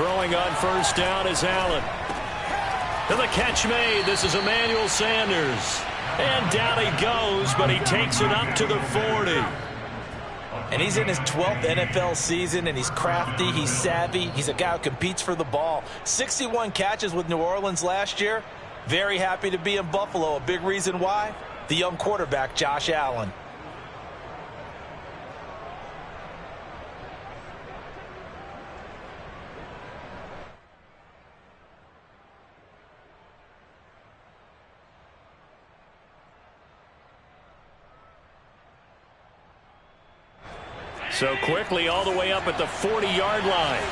Throwing on first down is Allen. And the catch made. This is Emmanuel Sanders. And down he goes, but he takes it up to the 40. And he's in his 12th NFL season, and he's crafty, he's savvy, he's a guy who competes for the ball. 61 catches with New Orleans last year. Very happy to be in Buffalo. A big reason why? The young quarterback, Josh Allen. So quickly all the way up at the 40-yard line.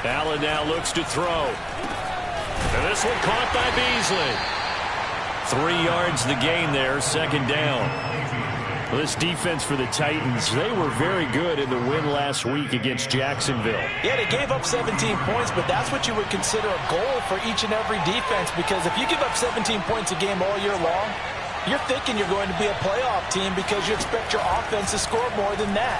Allen now looks to throw. And this one caught by Beasley. 3 yards the gain there, second down. Well, this defense for the Titans, they were very good in the win last week against Jacksonville. Yeah, they gave up 17 points, but that's what you would consider a goal for each and every defense, because if you give up 17 points a game all year long, you're thinking you're going to be a playoff team because you expect your offense to score more than that.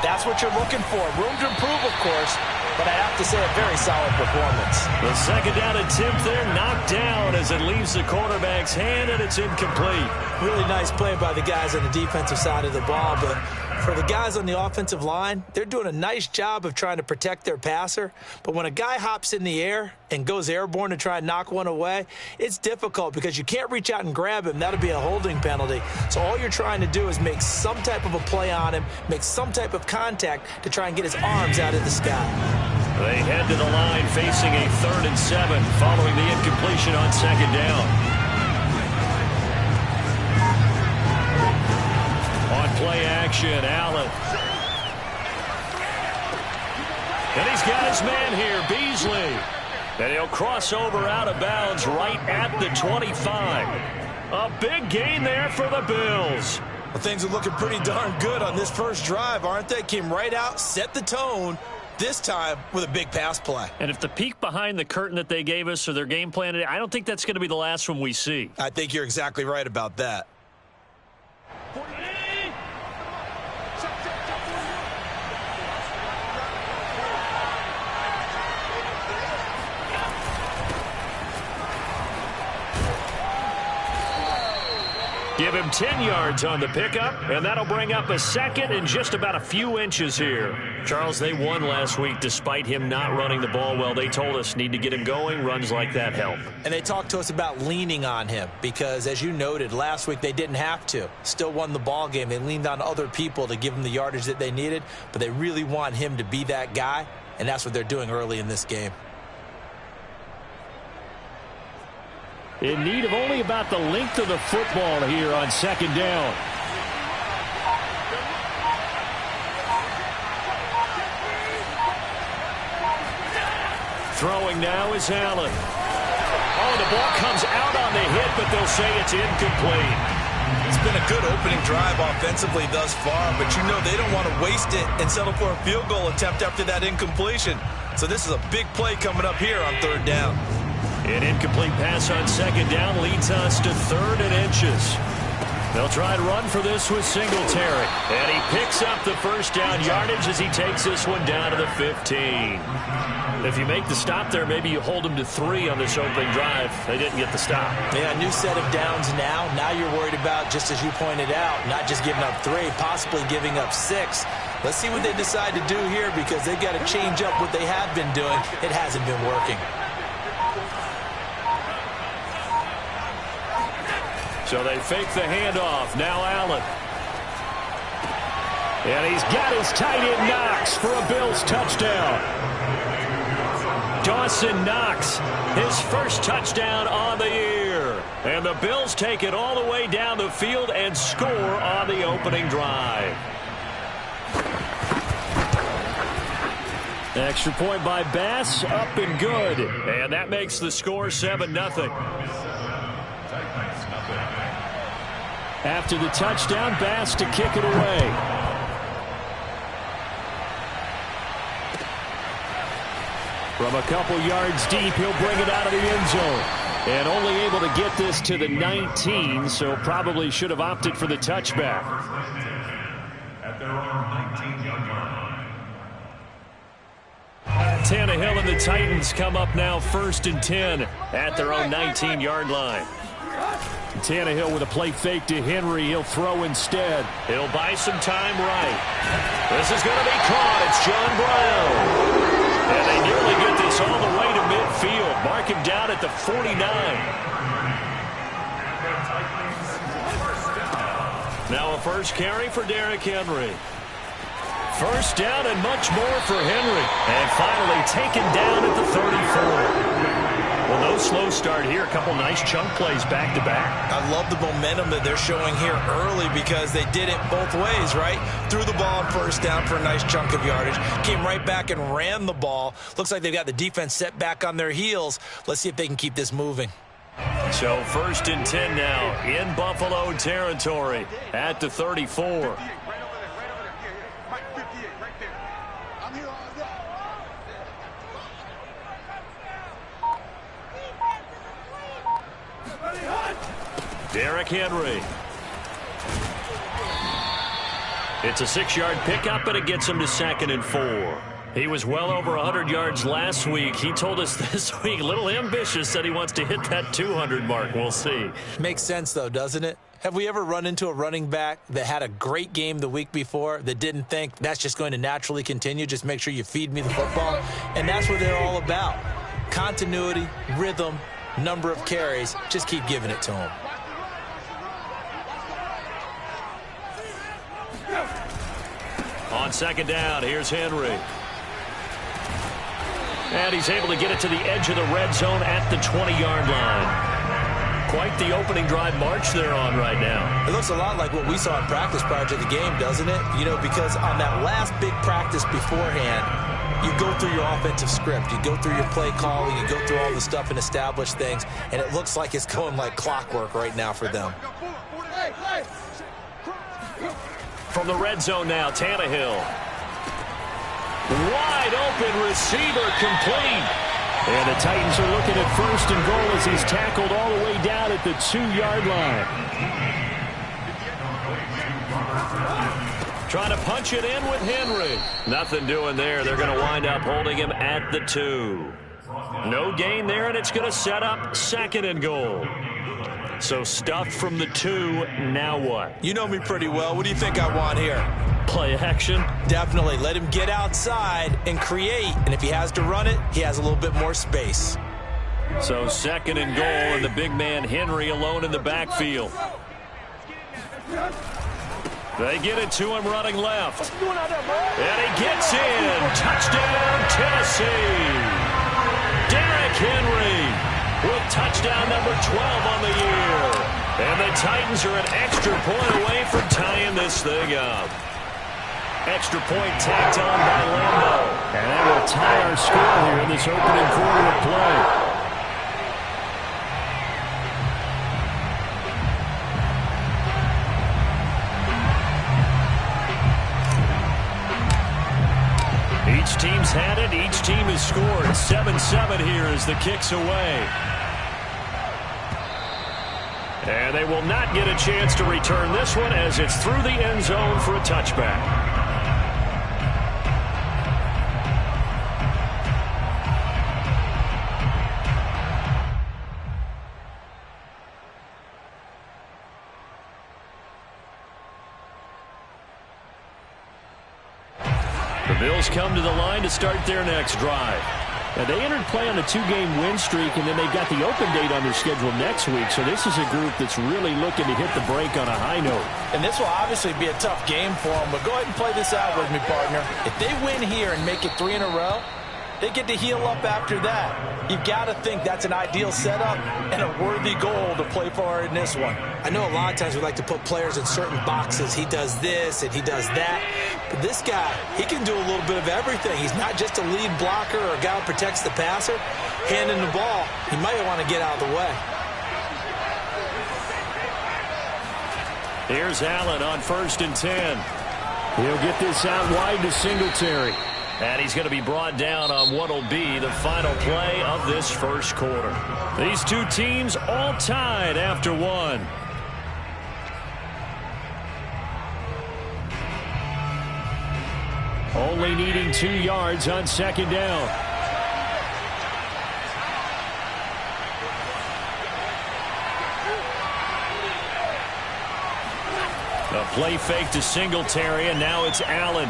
That's what you're looking for. Room to improve, of course, but I have to say a very solid performance. The second down attempt there knocked down as it leaves the quarterback's hand, and it's incomplete. Really nice play by the guys on the defensive side of the ball, but for the guys on the offensive line, they're doing a nice job of trying to protect their passer. But when a guy hops in the air and goes airborne to try and knock one away, it's difficult because you can't reach out and grab him. That'll be a holding penalty. So all you're trying to do is make some type of a play on him, make some type of contact to try and get his arms out of the sky. They head to the line facing a 3rd and 7 following the incompletion on second down. On play action, Allen. And he's got his man here, Beasley. And he'll cross over out of bounds right at the 25. A big gain there for the Bills. Well, things are looking pretty darn good on this first drive, aren't they? Came right out, set the tone, this time with a big pass play. And if the peek behind the curtain that they gave us or their game plan today, I don't think that's going to be the last one we see. I think you're exactly right about that. Give him 10 yards on the pickup, and that'll bring up a second and just about a few inches here. Charles, they won last week despite him not running the ball well. They told us need to get him going. Runs like that help. And they talked to us about leaning on him because, as you noted, last week they didn't have to. Still won the ball game. They leaned on other people to give them the yardage that they needed, but they really want him to be that guy, and that's what they're doing early in this game. In need of only about the length of the football here on second down. Throwing now is Allen. Oh, the ball comes out on the hit, but they'll say it's incomplete. It's been a good opening drive offensively thus far, but you know they don't want to waste it and settle for a field goal attempt after that incompletion. So this is a big play coming up here on 3rd down. An incomplete pass on second down leads us to 3rd and inches. They'll try to run for this with Singletary. And he picks up the first down yardage as he takes this one down to the 15. If you make the stop there, maybe you hold them to 3 on this opening drive. They didn't get the stop. Yeah, a new set of downs now. Now you're worried about, just as you pointed out, not just giving up 3, possibly giving up 6. Let's see what they decide to do here because they've got to change up what they have been doing. It hasn't been working. So they fake the handoff. Now Allen. And he's got his tight end Knox for a Bills touchdown. Dawson Knox, his first touchdown on the year. And the Bills take it all the way down the field and score on the opening drive. Extra point by Bass, up and good. And that makes the score 7-0. After the touchdown, Bass to kick it away. From a couple yards deep, he'll bring it out of the end zone. And only able to get this to the 19, so probably should have opted for the touchback. At their own 19-yard line. Tannehill and the Titans come up now 1st and 10 at their own 19-yard line. Tannehill with a play fake to Henry. He'll throw instead. He'll buy some time right. This is going to be caught. It's John Brown. And they nearly get this all the way to midfield. Mark him down at the 49. Now a first carry for Derrick Henry. First down and much more for Henry. And finally taken down at the 34. Well, no slow start here. A couple nice chunk plays back-to-back. I love the momentum that they're showing here early because they did it both ways, right? Threw the ball on first down for a nice chunk of yardage. Came right back and ran the ball. Looks like they've got the defense set back on their heels. Let's see if they can keep this moving. So 1st and 10 now in Buffalo territory at the 34. Derrick Henry. It's a 6-yard pickup, but it gets him to 2nd and 4. He was well over 100 yards last week. He told us this week, a little ambitious, said he wants to hit that 200 mark. We'll see. Makes sense, though, doesn't it? Have we ever run into a running back that had a great game the week before that didn't think that's just going to naturally continue? Just make sure you feed me the football. And that's what they're all about. Continuity, rhythm, number of carries. Just keep giving it to him. On 2nd down, here's Henry. And he's able to get it to the edge of the red zone at the 20-yard line. Quite the opening drive march they're on right now. It looks a lot like what we saw in practice prior to the game, doesn't it? You know, because on that last big practice beforehand, you go through your offensive script. You go through your play calling. You go through all the stuff and establish things. And it looks like it's going like clockwork right now for them. From the red zone now, Tannehill. Wide open receiver complete. And the Titans are looking at 1st and goal as he's tackled all the way down at the 2-yard line. Trying to punch it in with Henry. Nothing doing there. They're going to wind up holding him at the 2. No gain there, and it's going to set up 2nd and goal. So stuffed from the 2, now what? You know me pretty well. What do you think I want here? Play action? Definitely. Let him get outside and create. And if he has to run it, he has a little bit more space. So 2nd and goal, and the big man Henry alone in the backfield. They get it to him running left. And he gets in. Touchdown, Tennessee. Derrick Henry with touchdown number 12 on the year. And the Titans are an extra point away from tying this thing up. Extra point tacked on by Lambo. And that will tie our score here in this opening quarter of play. Each team's had it. Each team has scored. 7-7 here as the kick's away. And they will not get a chance to return this one as it's through the end zone for a touchback. The Bills come to the line to start their next drive. Now, they entered play on a 2-game win streak, and then they've got the open date on their schedule next week. So this is a group that's really looking to hit the break on a high note. And this will obviously be a tough game for them, but go ahead and play this out with me, partner. If they win here and make it 3 in a row, they get to heal up after that. You've got to think that's an ideal setup and a worthy goal to play for in this one. I know a lot of times we like to put players in certain boxes. He does this and he does that. But this guy, he can do a little bit of everything. He's not just a lead blocker or a guy who protects the passer. Handing the ball, he might want to get out of the way. Here's Allen on 1st and 10. He'll get this out wide to Singletary. And he's going to be brought down on what will be the final play of this first quarter. These two teams all tied after one. Only needing 2 yards on second down. A play fake to Singletary, and now it's Allen.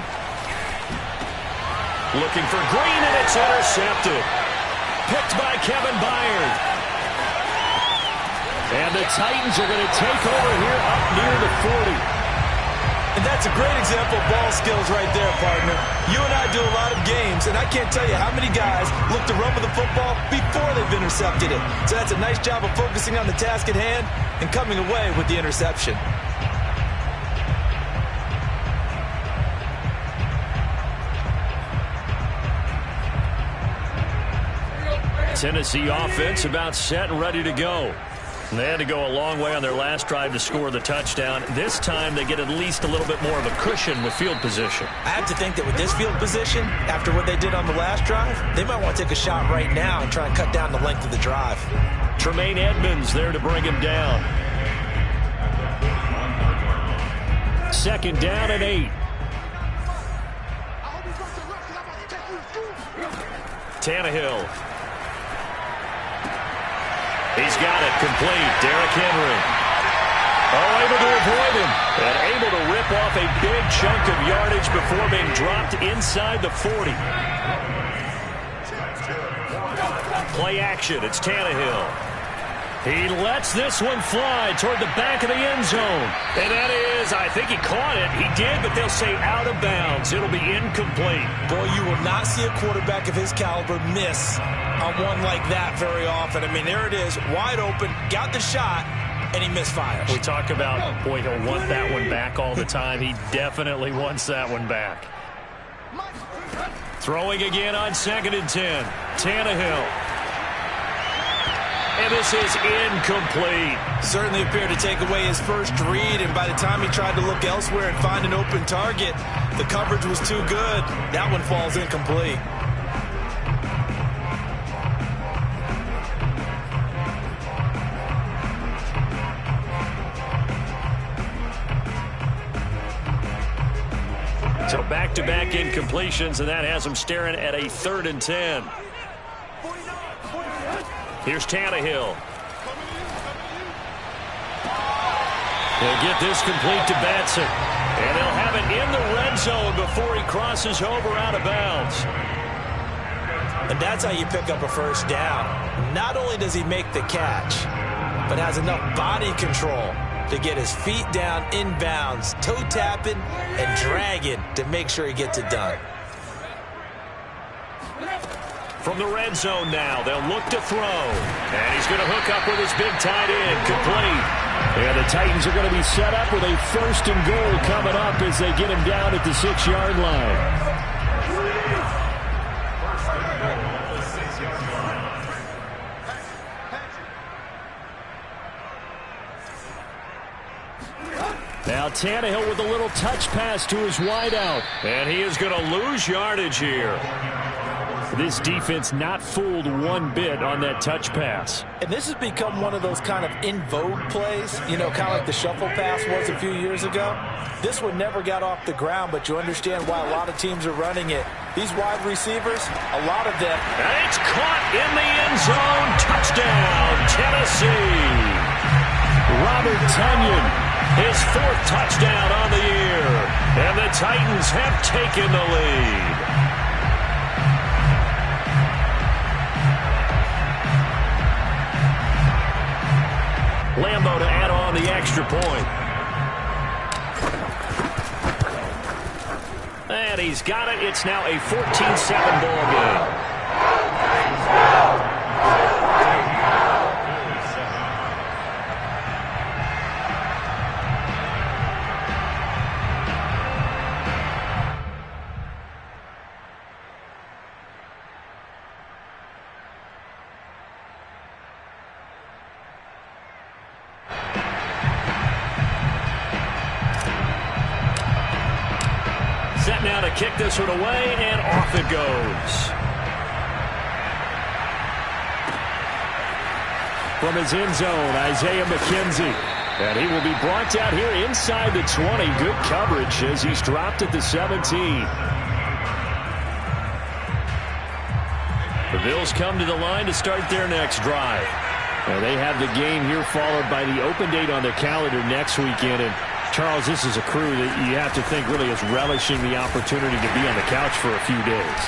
Looking for Green, and it's intercepted. Picked by Kevin Byard. And the Titans are going to take over here up near the 40. And that's a great example of ball skills right there, partner. You and I do a lot of games, and I can't tell you how many guys look to run with the football before they've intercepted it. So that's a nice job of focusing on the task at hand and coming away with the interception. Tennessee offense about set and ready to go. And they had to go a long way on their last drive to score the touchdown. This time they get at least a little bit more of a cushion with field position. I have to think that with this field position, after what they did on the last drive, they might want to take a shot right now and try and cut down the length of the drive. Tremaine Edmonds there to bring him down. Second down and 8. Tannehill. He's got it complete. Derrick Henry. Oh, able to avoid him. And able to rip off a big chunk of yardage before being dropped inside the 40. Play action. It's Tannehill. He lets this one fly toward the back of the end zone. And that is, I think he caught it. He did, but they'll say out of bounds. It'll be incomplete. Boy, you will not see a quarterback of his caliber miss on one like that very often. I mean, there it is, wide open, got the shot, and he misfires. We talk about, boy, he'll want that one back all the time. He definitely wants that one back. Throwing again on 2nd and 10. Tannehill. And this is incomplete. Certainly appeared to take away his first read, and by the time he tried to look elsewhere and find an open target, the coverage was too good. That one falls incomplete. So back-to-back incompletions, and that has him staring at a 3rd and 10. Here's Tannehill. They'll get this complete to Batson. And they'll have it in the red zone before he crosses over out of bounds. And that's how you pick up a first down. Not only does he make the catch, but has enough body control to get his feet down inbounds, toe tapping and dragging to make sure he gets it done. From the red zone now, they'll look to throw. And he's going to hook up with his big tight end, complete. And the Titans are going to be set up with a 1st and goal coming up as they get him down at the 6-yard line. Now Tannehill with a little touch pass to his wideout. And he is going to lose yardage here. This defense not fooled one bit on that touch pass. And this has become one of those kind of in vogue plays, you know, kind of like the shuffle pass was a few years ago. This one never got off the ground, but you understand why a lot of teams are running it. These wide receivers, a lot of them. And it's caught in the end zone. Touchdown, Tennessee. Robert Tonyan, his 4th touchdown on the year. And the Titans have taken the lead. Lambo to add on the extra point. And he's got it. It's now a 14-7 ball game. Set now now to kick this one away, and off it goes. From his end zone, Isaiah McKenzie. And he will be brought down here inside the 20. Good coverage as he's dropped at the 17. The Bills come to the line to start their next drive. And they have the game here followed by the open date on their calendar next weekend. And Charles, this is a crew that you have to think really is relishing the opportunity to be on the couch for a few days.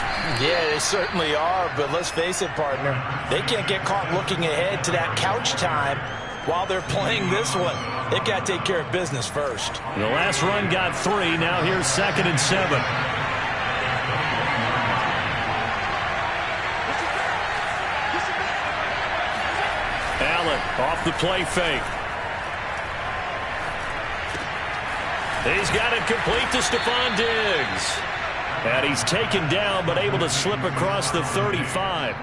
Yeah, they certainly are, but let's face it, partner. They can't get caught looking ahead to that couch time while they're playing this one. They've got to take care of business first. The last run got 3. Now here's 2nd and 7. Allen off the play fake. He's got it complete to Stephon Diggs. And he's taken down but able to slip across the 35.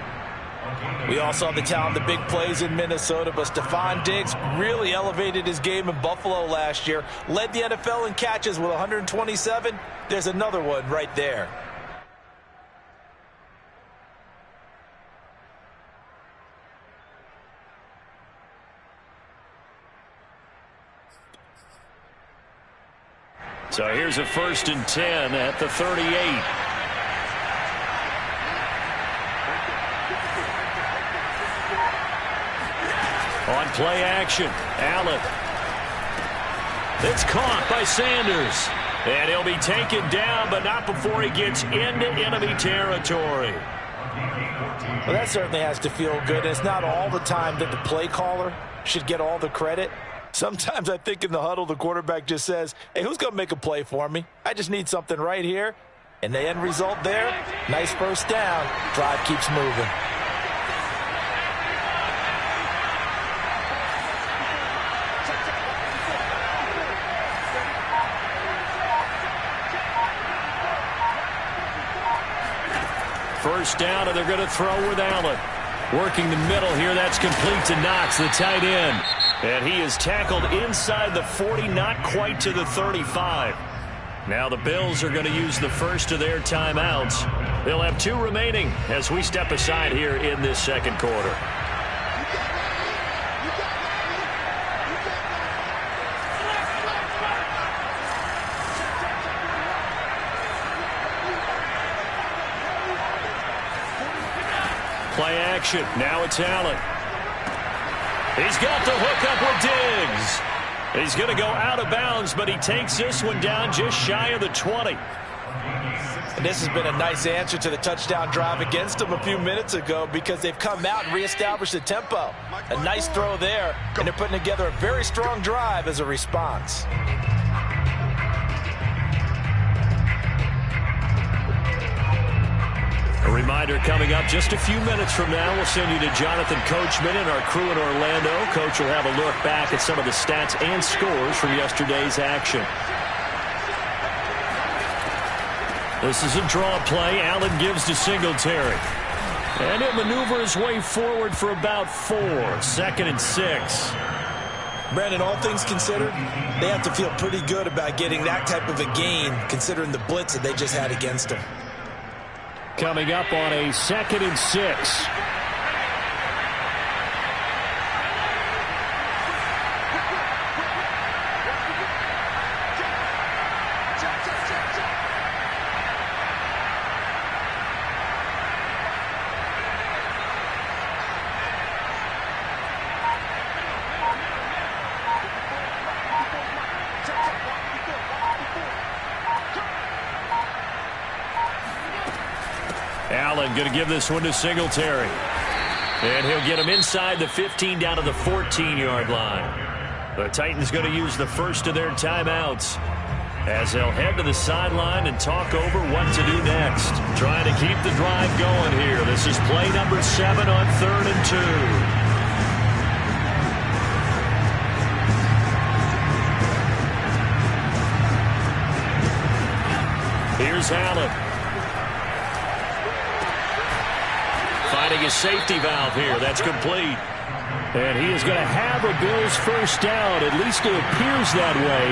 We all saw the talent, the big plays in Minnesota, but Stephon Diggs really elevated his game in Buffalo last year. Led the NFL in catches with 127. There's another one right there. So here's a 1st and 10 at the 38. On play action, Allen. It's caught by Sanders. And he'll be taken down, but not before he gets into enemy territory. Well, that certainly has to feel good. It's not all the time that the play caller should get all the credit. Sometimes I think in the huddle, the quarterback just says, hey, who's going to make a play for me? I just need something right here. And the end result there, nice first down. Drive keeps moving. First down, and they're going to throw with Allen. Working the middle here, that's complete to Knox, the tight end. And he is tackled inside the 40, not quite to the 35. Now the Bills are going to use the first of their timeouts. They'll have 2 remaining as we step aside here in this second quarter. Play action. Now it's Allen. He's got the hook up with Diggs. He's going to go out of bounds, but he takes this one down just shy of the 20. And this has been a nice answer to the touchdown drive against them a few minutes ago because they've come out and reestablished the tempo. A nice throw there, and they're putting together a very strong drive as a response. A reminder coming up just a few minutes from now, we'll send you to Jonathan Coachman and our crew in Orlando. Coach will have a look back at some of the stats and scores from yesterday's action. This is a draw play. Allen gives to Singletary. And he'll maneuver his way forward for about 4. 2nd and 6. Brandon, all things considered, they have to feel pretty good about getting that type of a gain considering the blitz that they just had against them. Coming up on a 2nd and 6. Allen going to give this one to Singletary. And he'll get him inside the 15 down to the 14-yard line. The Titans going to use the first of their timeouts as they'll head to the sideline and talk over what to do next. Trying to keep the drive going here. This is play number 7 on 3rd and 2. Here's Allen. Finding his safety valve here. That's complete. And he is going to have a Bills first down. At least it appears that way.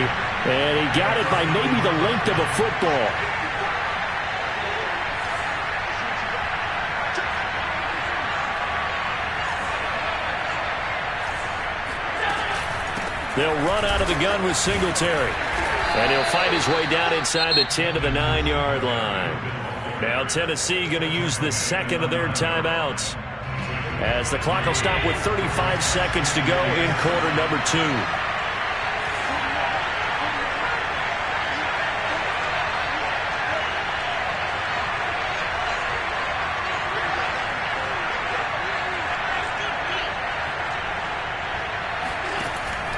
And he got it by maybe the length of a football. They'll run out of the gun with Singletary. And he'll fight his way down inside the 10 to the 9-yard line. Now Tennessee going to use the second of their timeouts, as the clock will stop with 35 seconds to go in quarter number 2.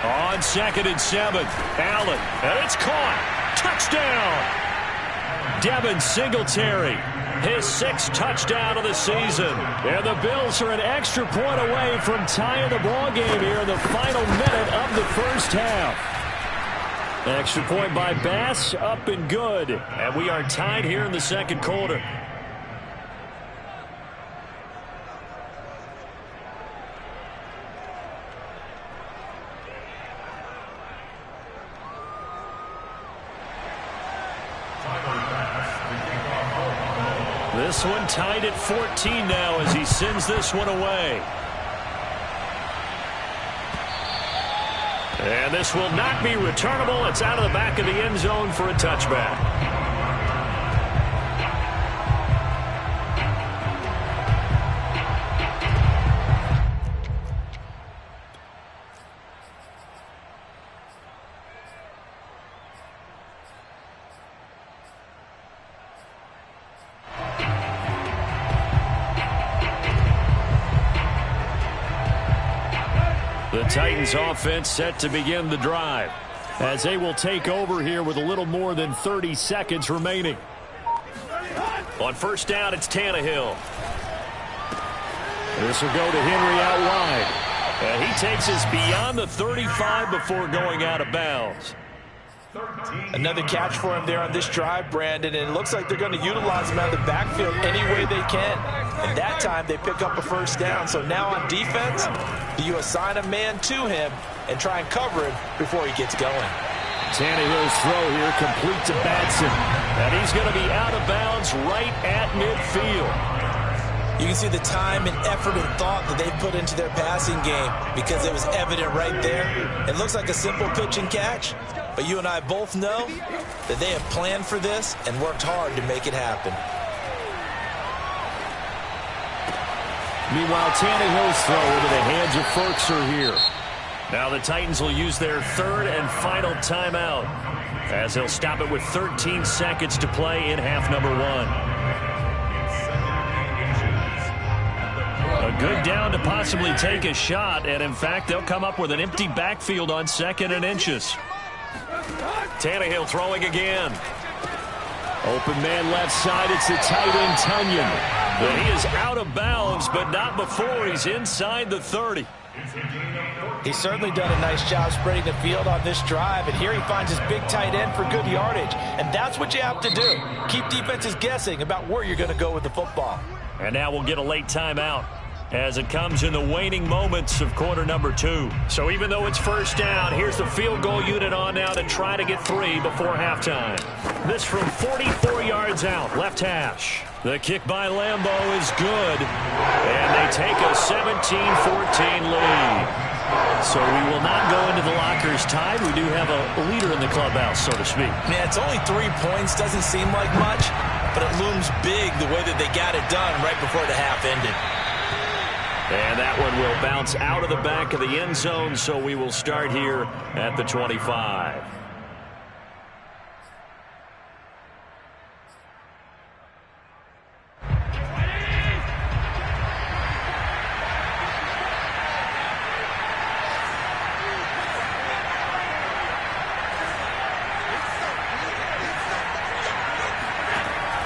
On 2nd and 7, Allen, and it's caught. Touchdown! Devin Singletary, his 6th touchdown of the season. And the Bills are an extra point away from tying the ball game here in the final minute of the first half. Extra point by Bass, up and good. And we are tied here in the second quarter. This one tied at 14 now as he sends this one away. And this will not be returnable. It's out of the back of the end zone for a touchback. The Titans offense set to begin the drive, as they will take over here with a little more than 30 seconds remaining. On first down, it's Tannehill. This will go to Henry out wide. And he takes us beyond the 35 before going out of bounds. Another catch for him there on this drive, Brandon, and it looks like they're going to utilize him out of the backfield any way they can. And that time they pick up a first down. So now on defense, you assign a man to him and try and cover him before he gets going. Tannehill's throw here complete to Batson. And he's going to be out of bounds right at midfield. You can see the time and effort and thought that they put into their passing game because it was evident right there. It looks like a simple pitch and catch, but you and I both know that they have planned for this and worked hard to make it happen. Meanwhile, Tannehill's throw into the hands of Ferkser here. Now the Titans will use their third and final timeout, as they'll stop it with 13 seconds to play in half number 1. A good down to possibly take a shot, and in fact, they'll come up with an empty backfield on 2nd and inches. Tannehill throwing again. Open man left side, it's the tight end Tunyon. But he is out of bounds, but not before he's inside the 30. He's certainly done a nice job spreading the field on this drive, and here he finds his big tight end for good yardage. And that's what you have to do. Keep defenses guessing about where you're going to go with the football. And now we'll get a late timeout, as it comes in the waning moments of quarter number 2. So even though it's first down, here's the field goal unit on now to try to get 3 before halftime. This from 44 yards out, left hash. The kick by Lambo is good, and they take a 17-14 lead. So we will not go into the lockers tied. We do have a leader in the clubhouse, so to speak. Yeah, it's only 3 points. Doesn't seem like much, but it looms big the way that they got it done right before the half ended. And that one will bounce out of the back of the end zone, so we will start here at the 25.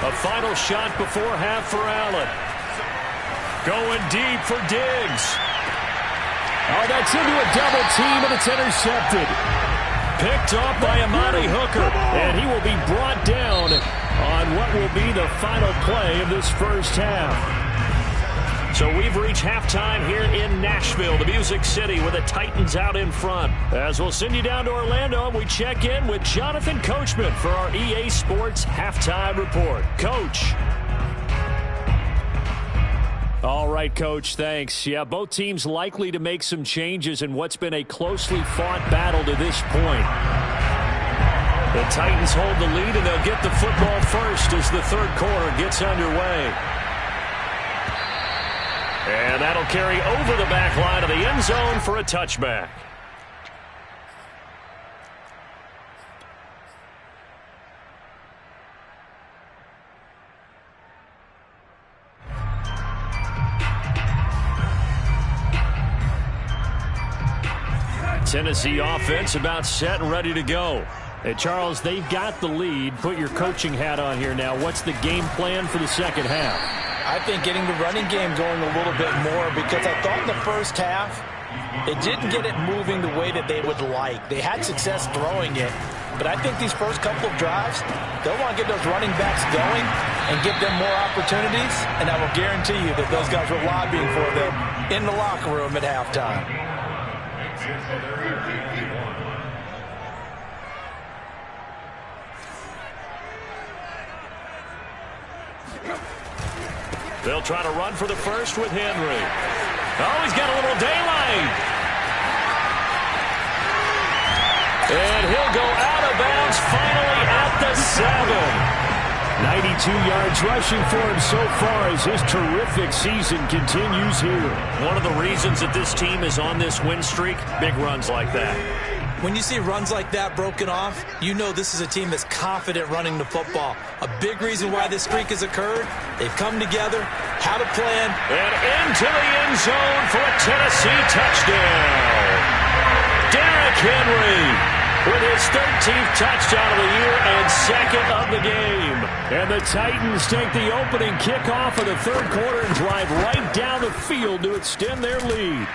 A final shot before half for Allen. Going deep for Diggs. Oh, that's into a double team, and it's intercepted. Picked off by Amani Hooker, and he will be brought down on what will be the final play of this first half. So we've reached halftime here in Nashville, the Music City, with the Titans out in front. As we'll send you down to Orlando, we check in with Jonathan Coachman for our EA Sports Halftime Report. Coach. All right, Coach, thanks. Yeah, both teams likely to make some changes in what's been a closely fought battle to this point. The Titans hold the lead, and they'll get the football first as the third quarter gets underway. And that'll carry over the back line of the end zone for a touchback. Tennessee offense about set and ready to go. Hey, Charles, they've got the lead. Put your coaching hat on here now. What's the game plan for the second half? I think getting the running game going a little bit more, because I thought in the first half it didn't get it moving the way that they would like. They had success throwing it, but I think these first couple of drives, they'll want to get those running backs going and give them more opportunities, and I will guarantee you that those guys were lobbying for them in the locker room at halftime. They'll try to run for the first with Henry. Oh, he's got a little daylight. And he'll go out of bounds finally at the 7. 92 yards rushing for him so far as his terrific season continues here. One of the reasons that this team is on this win streak, big runs like that. When you see runs like that broken off, you know this is a team that's confident running the football. A big reason why this streak has occurred, they've come together, had a plan. And into the end zone for a Tennessee touchdown. Derrick Henry with his 13th touchdown of the year and second of the game. And the Titans take the opening kickoff of the third quarter and drive right down the field to extend their lead.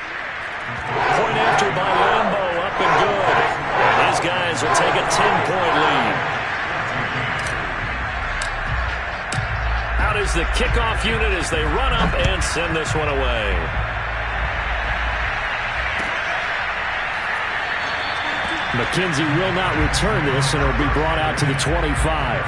Point after by Lambo, up and good. And these guys will take a 10-point lead. Out is the kickoff unit as they run up and send this one away. McKenzie will not return this, and it'll be brought out to the 25.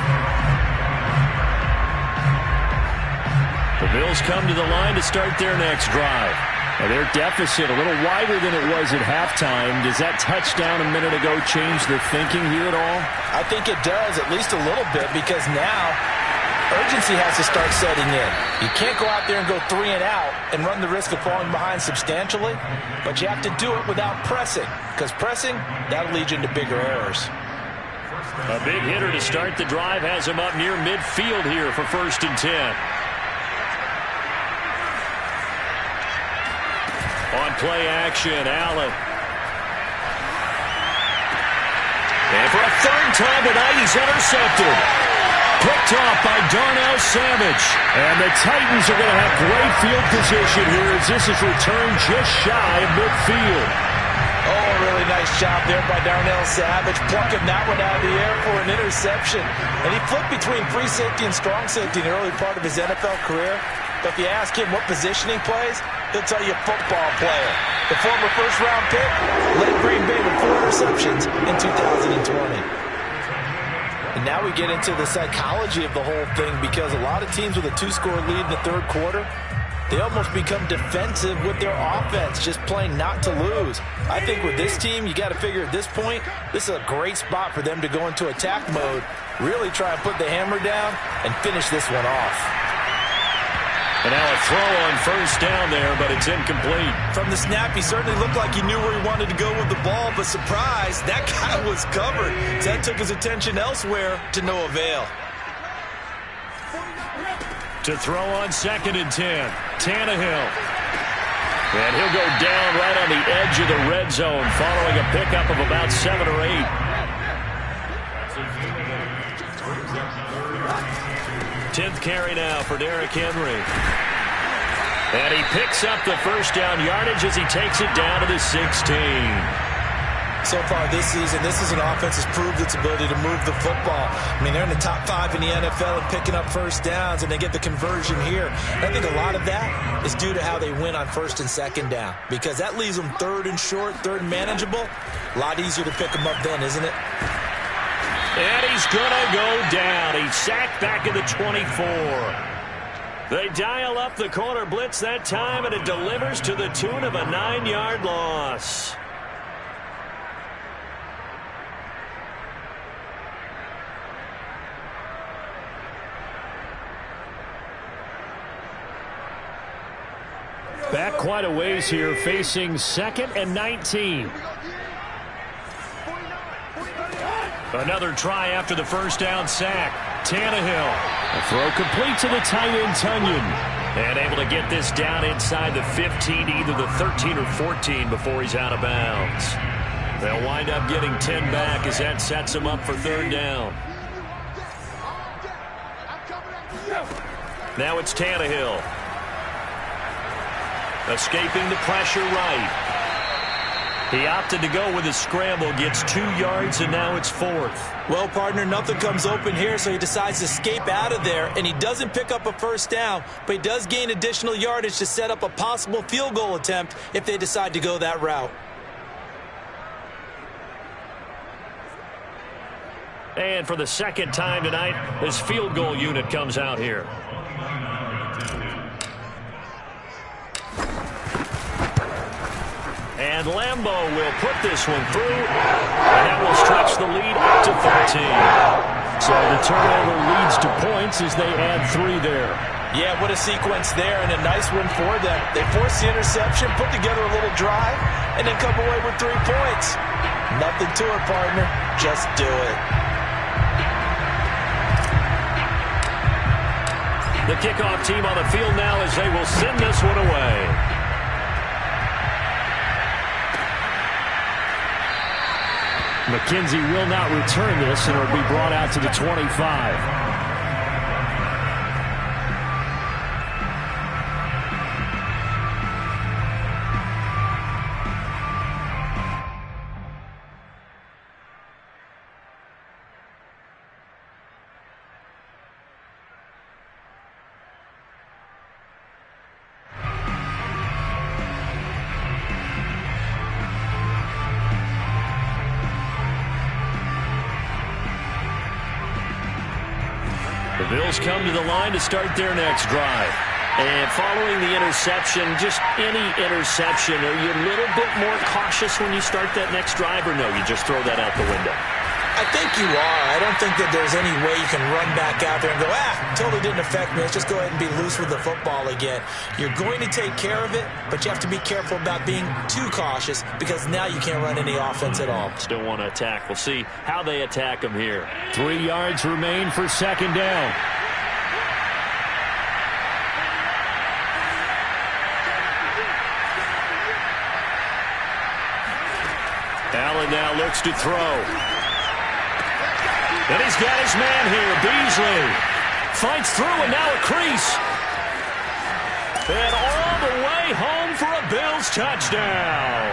The Bills come to the line to start their next drive. And their deficit a little wider than it was at halftime. Does that touchdown a minute ago change the thinking here at all? I think it does, at least a little bit, because now urgency has to start setting in. You can't go out there and go 3 and out and run the risk of falling behind substantially, but you have to do it without pressing, because pressing, that'll lead you into bigger errors. A big hitter to start the drive has him up near midfield here for 1st and 10. On play action, Allen. And for a third time tonight, he's intercepted. Picked off by Darnell Savage. And the Titans are going to have great field position here as this is returned just shy of midfield. Oh, really nice job there by Darnell Savage, plucking that one out of the air for an interception. And he flipped between free safety and strong safety in the early part of his NFL career. But if you ask him what position he plays, he'll tell you football player. The former first-round pick led Green Bay with 4 interceptions in 2020. And now we get into the psychology of the whole thing, because a lot of teams with a 2-score lead in the third quarter, they almost become defensive with their offense, just playing not to lose. I think with this team, you got to figure at this point, this is a great spot for them to go into attack mode, really try and put the hammer down and finish this one off. And now a throw on first down there, but it's incomplete. From the snap, he certainly looked like he knew where he wanted to go with the ball, but surprise, that guy was covered. So that took his attention elsewhere to no avail. To throw on 2nd and 10, Tannehill. And he'll go down right on the edge of the red zone following a pickup of about 7 or 8. 10th carry now for Derrick Henry. And he picks up the first down yardage as he takes it down to the 16. So far this season, this is an offense that's proved its ability to move the football. I mean, they're in the top 5 in the NFL and picking up first downs, and they get the conversion here. And I think a lot of that is due to how they win on 1st and 2nd down, because that leaves them 3rd and short, 3rd and manageable. A lot easier to pick them up then, isn't it? And he's going to go down. He's sacked back at the 24. They dial up the corner blitz that time, and it delivers to the tune of a 9-yard loss. Back quite a ways here, facing 2nd and 19. Another try after the first down sack. Tannehill. A throw complete to the tight end, Tunyon. And able to get this down inside the 15, either the 13 or 14 before he's out of bounds. They'll wind up getting 10 back as that sets them up for 3rd down. Now it's Tannehill. Escaping the pressure right. He opted to go with a scramble, gets 2 yards, and now it's 4th. Well, partner, nothing comes open here, so he decides to escape out of there, and he doesn't pick up a first down, but he does gain additional yardage to set up a possible field goal attempt if they decide to go that route. And for the 2nd time tonight, this field goal unit comes out here. And Lambeau will put this one through, and that will stretch the lead up to 13. So the turnover leads to points as they add 3 there. Yeah, what a sequence there, and a nice win for them. They force the interception, put together a little drive, and then come away with 3 points. Nothing to it, partner. Just do it. The kickoff team on the field now as they will send this one away. McKenzie will not return this, and it will be brought out to the 25. The Bills come to the line to start their next drive. And following the interception, just any interception, are you a little bit more cautious when you start that next drive, or no, you just throw that out the window? I think you are. I don't think that there's any way you can run back out there and go, totally didn't affect me. Let's just go ahead and be loose with the football again. You're going to take care of it, but you have to be careful about being too cautious because now you can't run any offense at all. Still want to attack. We'll see how they attack them here. 3 yards remain for 2nd down. Allen now looks to throw. And he's got his man here, Beasley. Fights through, and now a crease. And all the way home for a Bills touchdown.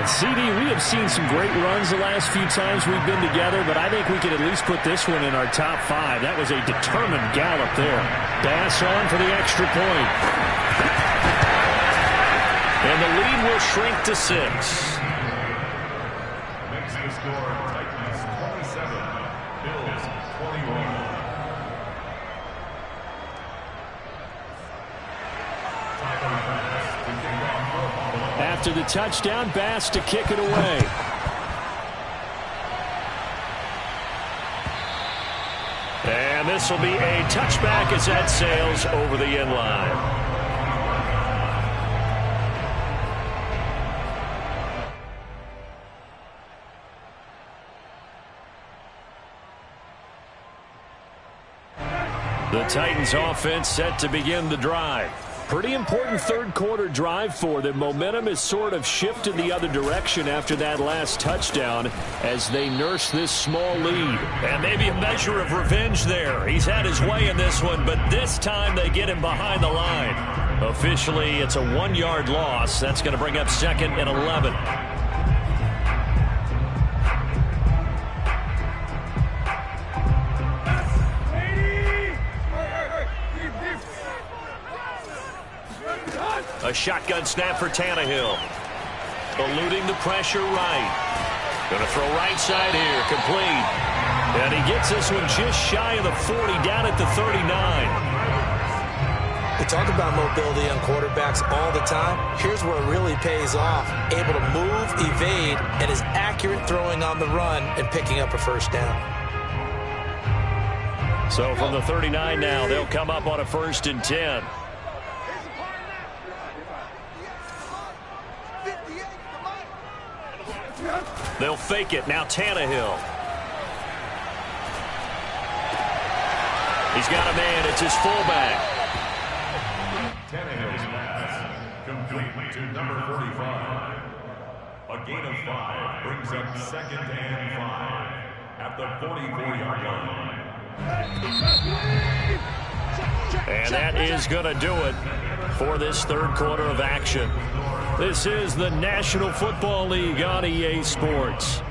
And CD, we have seen some great runs the last few times we've been together, but I think we could at least put this one in our top 5. That was a determined gallop there. Bass on for the extra point. And the lead will shrink to 6. Makes the score Titans 27, Bills 21. After the touchdown, Bass to kick it away. And this will be a touchback as that sails over the end line. The Titans offense set to begin the drive. Pretty important third quarter drive for them. Momentum has sort of shifted the other direction after that last touchdown as they nurse this small lead. And maybe a measure of revenge there. He's had his way in this one, but this time they get him behind the line. Officially, it's a 1-yard loss. That's going to bring up 2nd and 11. A shotgun snap for Tannehill. Eluding the pressure right. Going to throw right side here. Complete. And he gets this one just shy of the 40, down at the 39. We talk about mobility on quarterbacks all the time. Here's where it really pays off. Able to move, evade, and is accurate throwing on the run and picking up a first down. So from the 39 now, they'll come up on a 1st and 10. They'll fake it. Now Tannehill. He's got a man. It's his fullback. Tannehill's pass complete to number 45. A gain of 5 brings up 2nd and 5 at the 44-yard line. And that is going to do it for this 3rd quarter of action. This is the National Football League on EA Sports.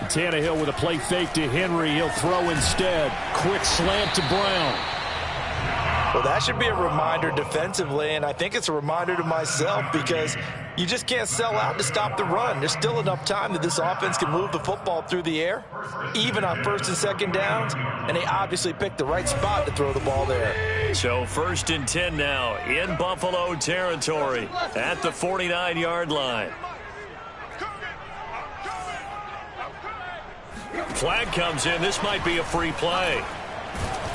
Tannehill with a play fake to Henry. He'll throw instead. Quick slant to Brown. Well, that should be a reminder defensively, and I think it's a reminder to myself because you just can't sell out to stop the run. There's still enough time that this offense can move the football through the air, even on 1st and 2nd downs, and they obviously picked the right spot to throw the ball there. So 1st and 10 now in Buffalo territory at the 49-yard line. Flag comes in. This might be a free play.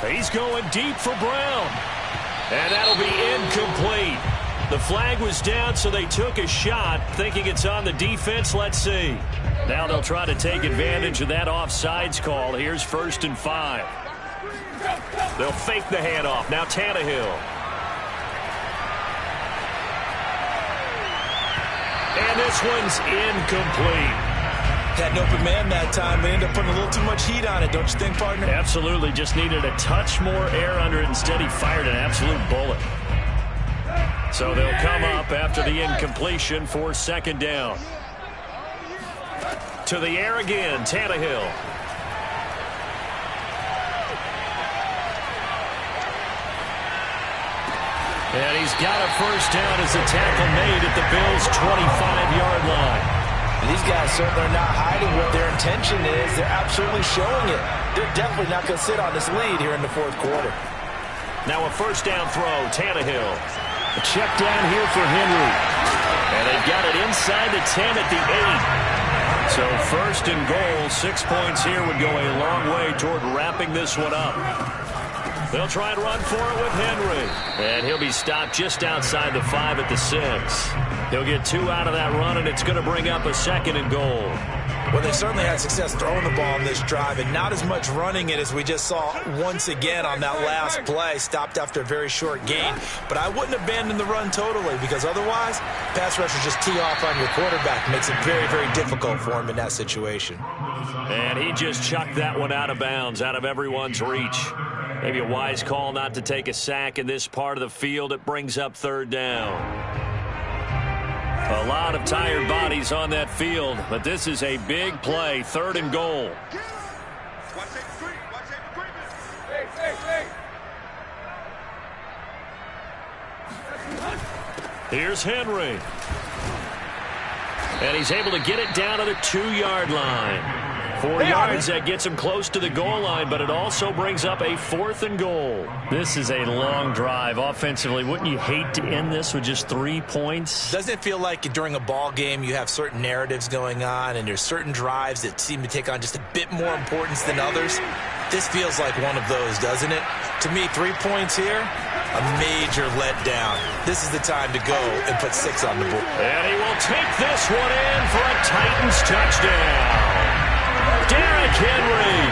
He's going deep for Brown. And that'll be incomplete. The flag was down, so they took a shot, thinking it's on the defense. Let's see. Now they'll try to take advantage of that offsides call. Here's 1st and 5. They'll fake the handoff. Now Tannehill. And this one's incomplete. Had an open man that time, but ended up putting a little too much heat on it, don't you think, partner? Absolutely. Just needed a touch more air under it. Instead, he fired an absolute bullet. So they'll come up after the incompletion for 2nd down. To the air again, Tannehill. And he's got a first down as the tackle made at the Bills' 25-yard line. These guys certainly are not hiding what their intention is. They're absolutely showing it. They're definitely not going to sit on this lead here in the 4th quarter. Now a first down throw, Tannehill. A check down here for Henry. And they've got it inside the 10 at the 8. So 1st and goal, 6 points here would go a long way toward wrapping this one up. They'll try and run for it with Henry. And he'll be stopped just outside the 5 at the 6. He'll get 2 out of that run, and it's going to bring up a 2nd and goal. Well, they certainly had success throwing the ball in this drive, and not as much running it as we just saw once again on that last play. Stopped after a very short gain. But I wouldn't abandon the run totally, because otherwise, pass rushers just tee off on your quarterback. Makes it very, very difficult for him in that situation. And he just chucked that one out of bounds, out of everyone's reach. Maybe a wise call not to take a sack in this part of the field. It brings up 3rd down. A lot of tired bodies on that field, but this is a big play, 3rd and goal. Here's Henry. And he's able to get it down to the 2-yard line. 4 yards, that gets him close to the goal line, but it also brings up a 4th and goal. This is a long drive offensively. Wouldn't you hate to end this with just 3 points? Doesn't it feel like during a ball game you have certain narratives going on and there's certain drives that seem to take on just a bit more importance than others? This feels like one of those, doesn't it? To me, 3 points here, a major letdown. This is the time to go and put 6 on the board. And he will take this one in for a Titans touchdown. Derrick Henry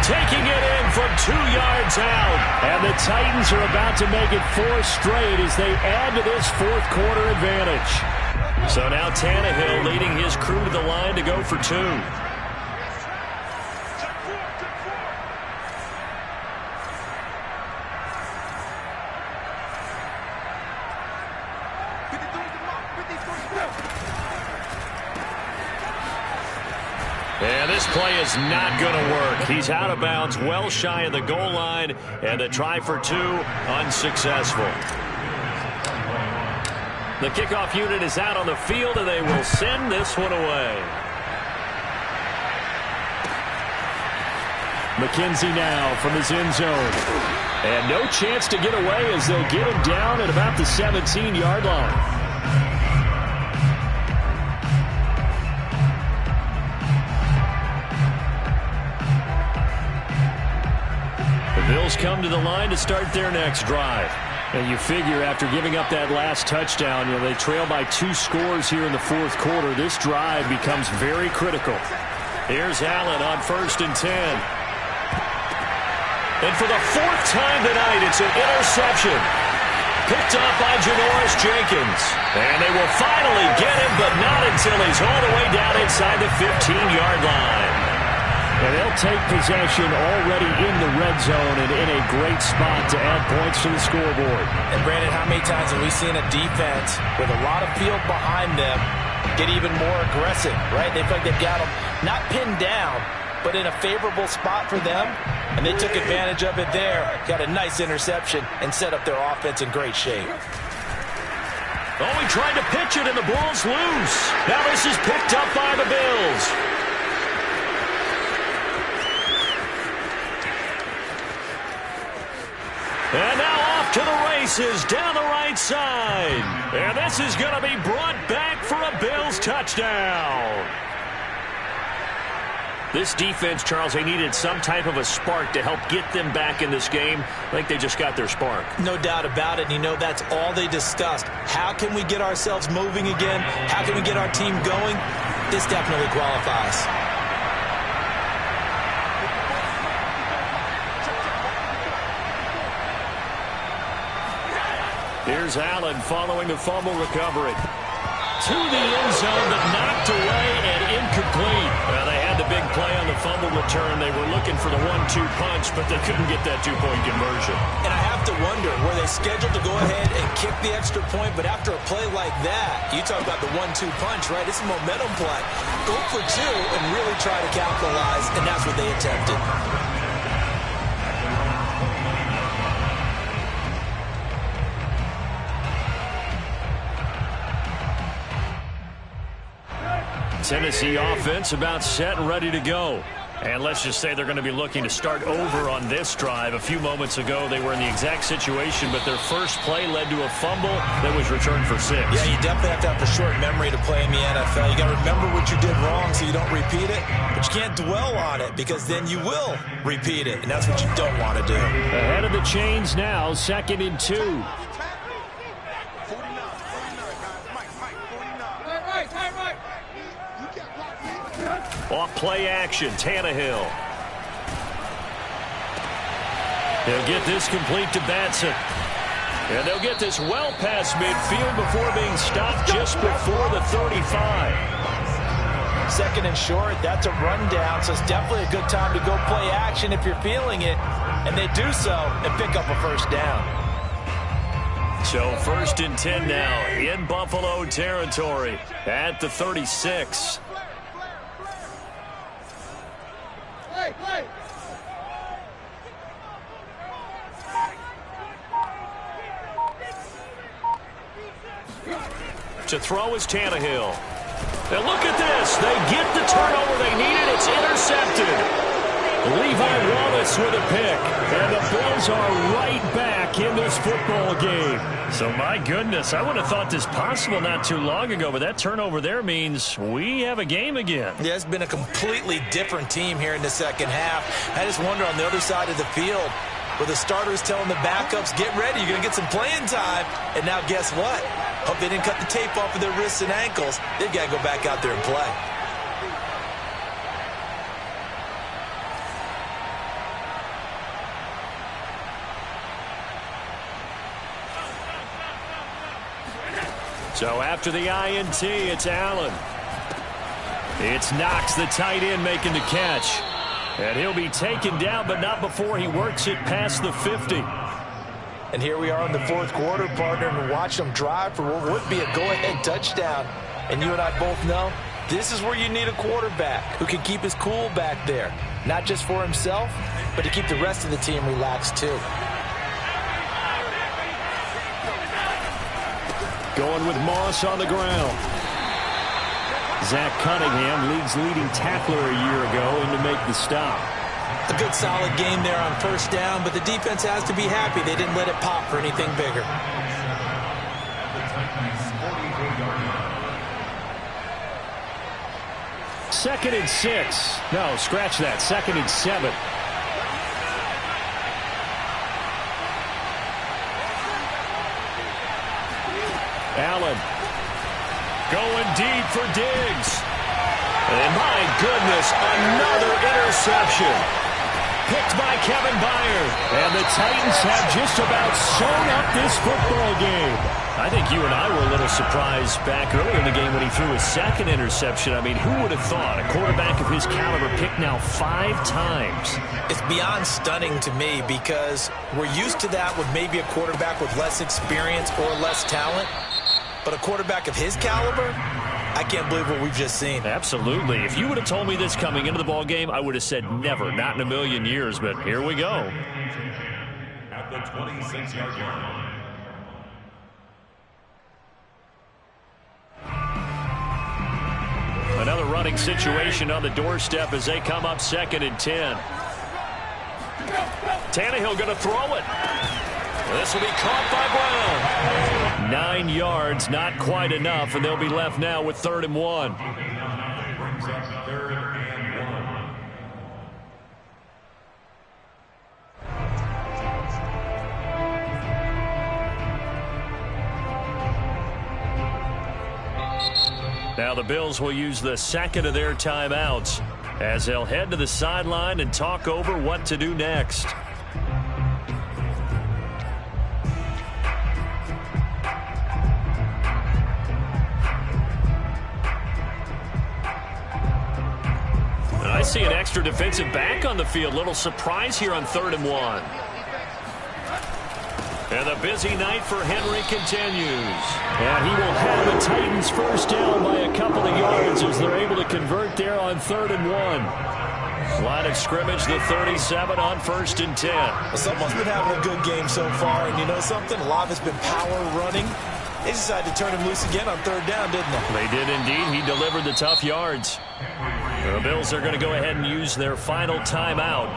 taking it in from 2 yards out. And the Titans are about to make it 4 straight as they add to this 4th quarter advantage. So now Tannehill leading his crew to the line to go for 2. And this play is not going to work. He's out of bounds, well shy of the goal line, and the try for 2 unsuccessful. The kickoff unit is out on the field, and they will send this one away. McKenzie now from his end zone. And no chance to get away as they'll get him down at about the 17-yard line. The Bills come to the line to start their next drive. And you figure after giving up that last touchdown, they trail by 2 scores here in the fourth quarter. This drive becomes very critical. Here's Allen on 1st and 10. And for the 4th time tonight, it's an interception. Picked up by Janoris Jenkins. And they will finally get him, but not until he's all the way down inside the 15-yard line. And they'll take possession already in the red zone and in a great spot to add points to the scoreboard. And Brandon, how many times have we seen a defense with a lot of field behind them get even more aggressive, right? They feel like they've got them not pinned down, but in a favorable spot for them. And they took advantage of it there. Got a nice interception and set up their offense in great shape. Oh, he tried to pitch it and the ball's loose. Now this is picked up by the Bills. And now off to the races down the right side. And this is going to be brought back for a Bills touchdown. This defense, Charles, they needed some type of a spark to help get them back in this game. I think they just got their spark. No doubt about it. And that's all they discussed. How can we get ourselves moving again? How can we get our team going? This definitely qualifies. Here's Allen following the fumble recovery. To the end zone, but knocked away and incomplete. Well, they had the big play on the fumble return. They were looking for the 1-2 punch, but they couldn't get that 2-point conversion. And I have to wonder, were they scheduled to go ahead and kick the extra point, but after a play like that, you talk about the 1-2 punch, right? It's a momentum play. Go for 2 and really try to capitalize, and that's what they attempted. Tennessee offense about set and ready to go. And let's just say they're going to be looking to start over on this drive. A few moments ago, they were in the exact situation, but their first play led to a fumble that was returned for 6. Yeah, you definitely have to have a short memory to play in the NFL. You got to remember what you did wrong so you don't repeat it, but you can't dwell on it because then you will repeat it, and that's what you don't want to do. Ahead of the chains now, 2nd and 2. Off play action, Tannehill. They'll get this complete to Batson. And they'll get this well past midfield before being stopped just before the 35. 2nd and short, that's a rundown, so it's definitely a good time to go play action if you're feeling it. And they do so and pick up a first down. So 1st and 10 now in Buffalo territory at the 36. To throw is Tannehill. And look at this. They get the turnover they needed. It's intercepted. Levi Wallace with a pick. And the Bills are right back in this football game. So, my goodness, I would have thought this possible not too long ago, but that turnover there means we have a game again. Yeah, it's been a completely different team here in the second half. I just wonder on the other side of the field, where the starters telling the backups, get ready, you're going to get some playing time. And now guess what? Hope they didn't cut the tape off of their wrists and ankles. They've got to go back out there and play. So after the INT, it's Allen. It's Knox, the tight end, making the catch. And he'll be taken down, but not before he works it past the 50. And here we are in the fourth quarter, partner, and watch them drive for what would be a go-ahead touchdown. And you and I both know this is where you need a quarterback who can keep his cool back there. Not just for himself, but to keep the rest of the team relaxed too. Going with Moss on the ground. Zach Cunningham, league's leading tackler a year ago, in to make the stop. A good solid game there on first down, but the defense has to be happy they didn't let it pop for anything bigger. Second and 6. No, scratch that. Second and 7. Allen going deep for Diggs. And my goodness, another interception. Picked by Kevin Byard. And the Titans have just about sewn up this football game. I think you and I were a little surprised back earlier in the game when he threw his second interception. I mean, who would have thought a quarterback of his caliber picked now 5 times? It's beyond stunning to me because we're used to that with maybe a quarterback with less experience or less talent. But a quarterback of his caliber, I can't believe what we've just seen. Absolutely. If you would have told me this coming into the ball game, I would have said never, not in a million years. But here we go. At the 26-yard line. Another running situation on the doorstep as they come up second and 10. Tannehill going to throw it. This will be caught by Brown. 9 yards, not quite enough, and they'll be left now with 3rd and 1. Brings up 3rd and 1. Now the Bills will use the second of their timeouts as they'll head to the sideline and talk over what to do next. I see an extra defensive back on the field. Little surprise here on 3rd and 1. And the busy night for Henry continues. And he will have the Titans first down by a couple of yards as they're able to convert there on 3rd and 1. Line of scrimmage, the 37 on 1st and 10. Well, someone's been having a good game so far. And you know something? A lot of it's been power running. They decided to turn him loose again on 3rd down, didn't they? They did indeed. He delivered the tough yards. The Bills are going to go ahead and use their final timeout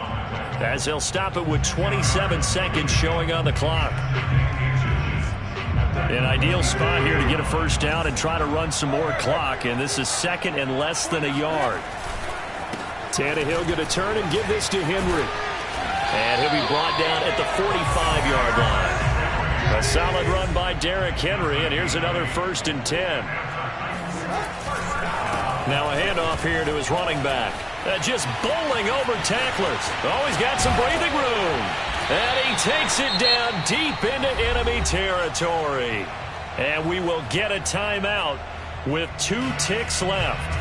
as they'll stop it with 27 seconds showing on the clock. An ideal spot here to get a first down and try to run some more clock, and this is 2nd and less than a yard. Tannehill going to turn and give this to Henry. And he'll be brought down at the 45-yard line. A solid run by Derrick Henry, and here's another 1st and 10. Now a handoff here to his running back. Just bowling over tacklers. Always got some breathing room. And he takes it down deep into enemy territory. And we will get a timeout with 2 ticks left.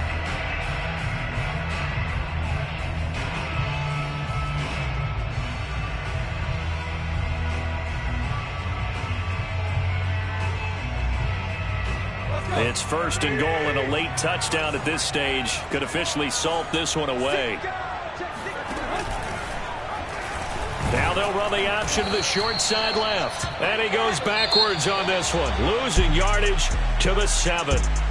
It's 1st and goal, and a late touchdown at this stage could officially salt this one away. Now they'll run the option to the short side left. And he goes backwards on this one, losing yardage to the 7.